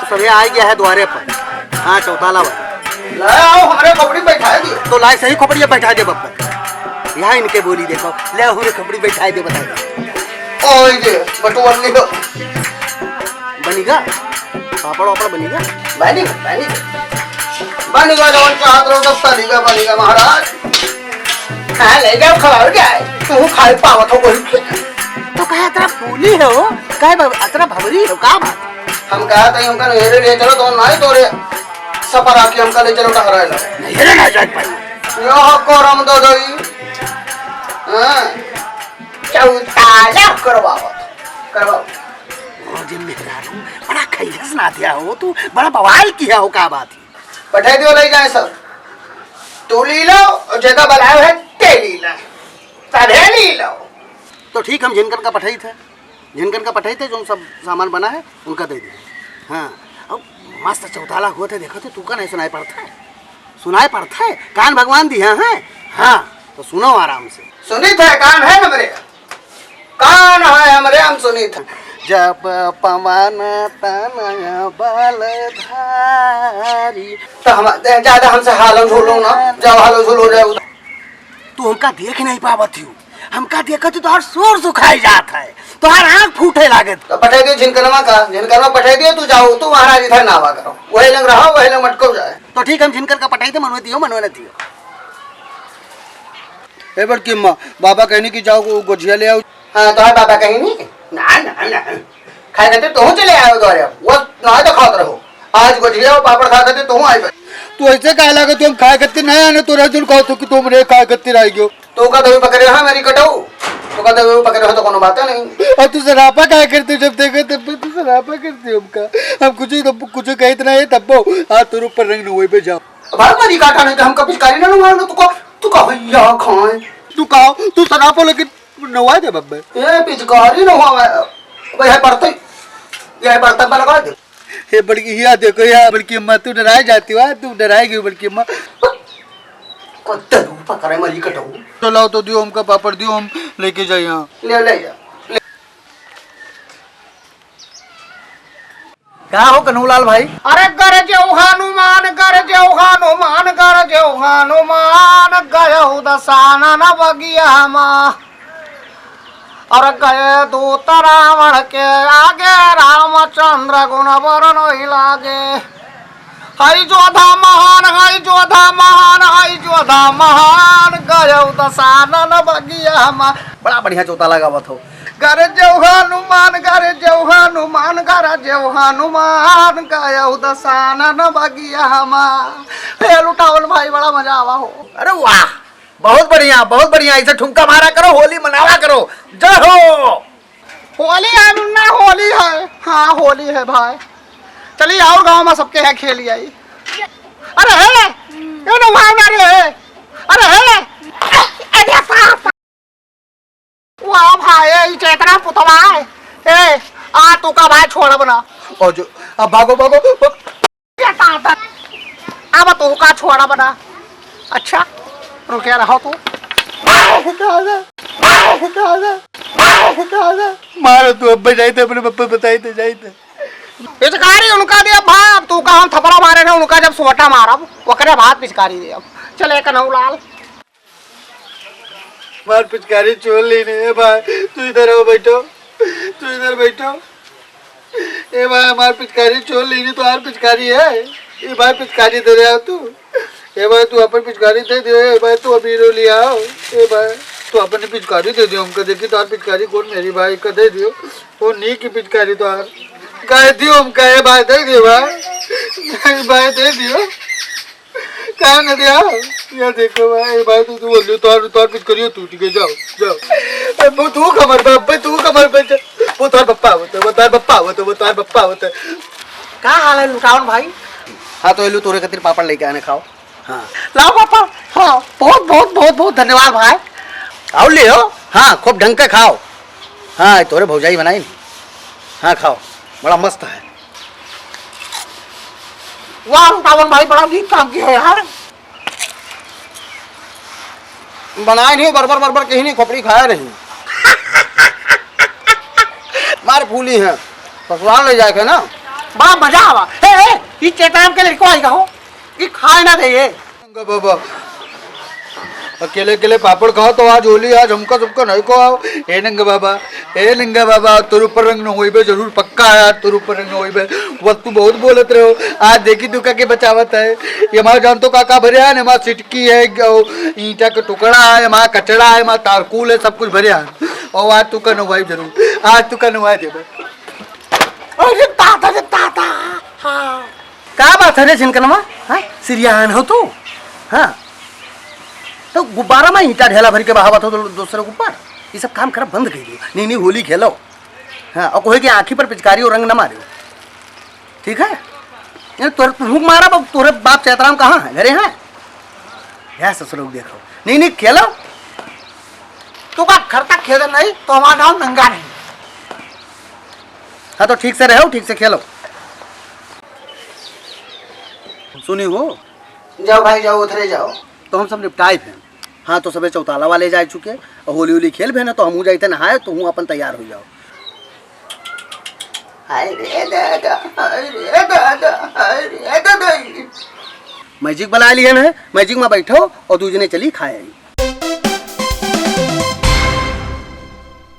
सभी आ गया है द्वारे पर। हाँ चौताला वाला लाओ हमारे खोपड़ी बैठा दियो। तो लाए सही खोपड़ी बैठा दे बब्बर। यहाँ इनके बोली देखो ले हमारे खोपड़ी बैठा दे बता दे। ओए जे बटुआ ले लो बनेगा पापड़ वापड़ बनेगा बनेगा जवन चाहत रहो सब बनेगा बनेगा महाराज। हाँ ले जाओ खवाओ जाए तू खाए पावत हो कोई तो कहे तेरा फूली है वो कहे तेरा भवरी है का बात। हम कहा था हमका हेरे ले चलो तो नहीं तोरे सफर आके हमका ले चलो टहरा लो नहीं ना जाए पाई यो को राम दो दोई हां चौताला करवाओ जिन मेहरारू बड़ा खैरस ना दिया हो तू बड़ा बवाल किया हो का बात है। पठा दियो ले जाए सब तू ली लो और जगह बनाया है ते ली लो तड़े ली लो। तो ठीक हम झिनकर का पठाई थे जो सब सामान बना है उनका दे दिए। हाँ अब मस्त चौताला हुआ थे देखो थे तू का नहीं सुनाई पड़ता है कान भगवान दिया है। हाँ तो सुनो आराम से। सुनी थे कान है हमरे हम सुनी थे। जब पवन तनय बलधारी तो हम ज्यादा हमसे हालो झूलो ना जाओ हालो झूलो जाओ। तू हमका देख नहीं पावत हूँ हमका देखत तो हर शोर सुखाई जात है तो हर आँख फूटे लागत। तो पठा दियो झिनकरमा पठा दियो तू जाओ तू महाराज इधर नावा करो वही लग रहा वही लग मटको जाए। तो ठीक हम झिनकर का पठाई थे मनवे दियो। ए बड़ की माँ बाबा कहने की जाओ गुजिया ले आओ। हाँ तो बाबा कहीं नहीं ना खाए करते तू चले आओ द्वारे वो ना तो खाते रहो आज गुजिया और पापड़ खा करते तू आए तू ऐसे कह लगा तुम खाए करते नहीं आने तो रजुल खाओ तो कि तुम रे खाए करते रह गयो तो का दही पकड़े हाँ मेरी कटाऊ तो का दही पकड़े हो तो कोनो बात नहीं। और तू सरापा क्या करते जब देखे तब तू सरापा करते हमका हम कुछ कहते नहीं तब हाथ तुर ऊपर रंग वही पे जाओ भाई मेरी काटा नहीं तो हमका पिचकारी ना लूंगा तू का भैया खाए तू का तू सरापा लेकिन नवा दे बब्बे ये पिचकारी न हुआ भाई है पड़ते ये बर्तन पर लगा दे। ये बड़की हिया देखो यार बड़की अम्मा तू डराए जाती हो तू डराएगी बड़की अम्मा कत्ते रूप करे मरी कटाऊ। तो लाओ तो दियो हमका पापड़ दियो हम लेके जाए यहाँ ले जा। क्या हो कन्हूलाल भाई। अरे कर जो हनुमान गयो दसाना न बगिया माँ और गए दूत रावण के आगे रामचंद्र गुण वरण लागे। हई जोधा महान गयो दसानन बगिया माँ। बड़ा बढ़िया चौताला गावत हो। गर जो हनुमान गयो दसानन बगिया माँ। लुटावल भाई बड़ा मजा आवा हो। अरे वाह बहुत बढ़िया ऐसे ठुमका मारा करो होली मनावा करो जय हो। होली है मुन्ना होली है। हाँ होली है भाई चलिए और गांव में सबके है खेली आई। अरे है ये नो भावना रे अरे है वाह भाई ये चेतना पुतवा है ए आ तू का भाई छोड़ बना और जो अब भागो अब तू का छोड़ा बना। अच्छा रुकिया रहो तू मारो तू अब जाए थे अपने पप्पा बताए थे जाए थे पिचकारी उनका दे भाग तू का हम थपड़ा मारे थे उनका जब सोटा मारा वो करे भात पिचकारी दे अब चले कन्हौलाल मार पिचकारी चोल लेने भाई तू इधर आओ बैठो ए भाई हमार पिचकारी चोल लेनी तो यार पिचकारी है ये भाई पिचकारी दे रहा तू ए भाई तू अपन पिचकारी दे दियो ए भाई तू अभी रो लिया ए भाई तू अपनी पिचकारी दे दियो हमको देखी तो पिचकारी कौन मेरी भाई का दे दियो वो नहीं की पिचकारी तो यार कह दियो हम कहे भाई दे दियो भाई दे दियो कहा न दिया ये देखो भाई तू बोलियो तो पिचकारी टूट के जाओ तू कमर पे वो तार पप्पा होता क्या हाल है लुटावन भाई। हाँ तो एलू तोरे खातिर पापड़ लेके आने खाओ। हाँ लाओ पापा हाँ बहुत धन्यवाद भाई आओ ले हो। हाँ खूब ढंग के खाओ। हाँ तोरे भौजाई बनाई। हाँ खाओ बड़ा मस्त है। वाह लुटावन भाई बड़ा ठीक काम किया है यार। बनाए नहीं बरबर कहीं नहीं खोपड़ी खाया नहीं मार फूली है ससुराल ले जाके ना बड़ा मजा आवा। ए ये चेताम के लड़को आएगा हो, ये खाए ना दे ये। बाबा अकेले अकेले पापड़ खाओ तो आज होली, आज हमका सबका नहीं को आओ। ए नंगा बाबा तुर ऊपर रंग न होई बे, जरूर पक्का है यार तुर ऊपर रंग न होई बे। वक्त तू बहुत बोलत रहे हो, आज देखी तू का के बचावत है। ये हमारा जान तो काका भरे है, हमारा सिटकी है, ईंटा का टुकड़ा है, हमारा कचड़ा है, हमारा तारकूल है, सब कुछ भरे है। और आज तू का नवाई जरूर, आज तू का नवाई दे। अरे ताता हाँ क्या बात है रे झिनकनवा, हाँ सिरियान हो तू? हाँ तो गुब्बारा में ईंटा ढेला भर के बहावत हो तो दूसरे के ऊपर, ये सब काम खराब बंद कर दो। नहीं होली खेलो, हाँ और कोई की आँखी पर पिचकारी और रंग न मारे, ठीक है? ये तोरे मारा तोरे बाप चैतराम कहाँ है? घरे हैं या ससुर देखो। नहीं खेलो, तू का घर तक खेल नहीं तो हमारा नाम नंगा नहीं। हाँ तो ठीक से रहो, ठीक से खेलो। सुनी हो, जाओ भाई जाओ, उतरे जाओ। तो हम सब निपटाए थे। हाँ तो सबे चौताला वाले जा चुके और होली होली खेल भी ना, तो हम जाते नहाए तो हूँ अपन तैयार हो जाओ। हाय रे दादा, हाय रे दादा, हाय रे दादा। मैजिक बना लिए है, मैजिक में बैठो और दूजने चली खाए।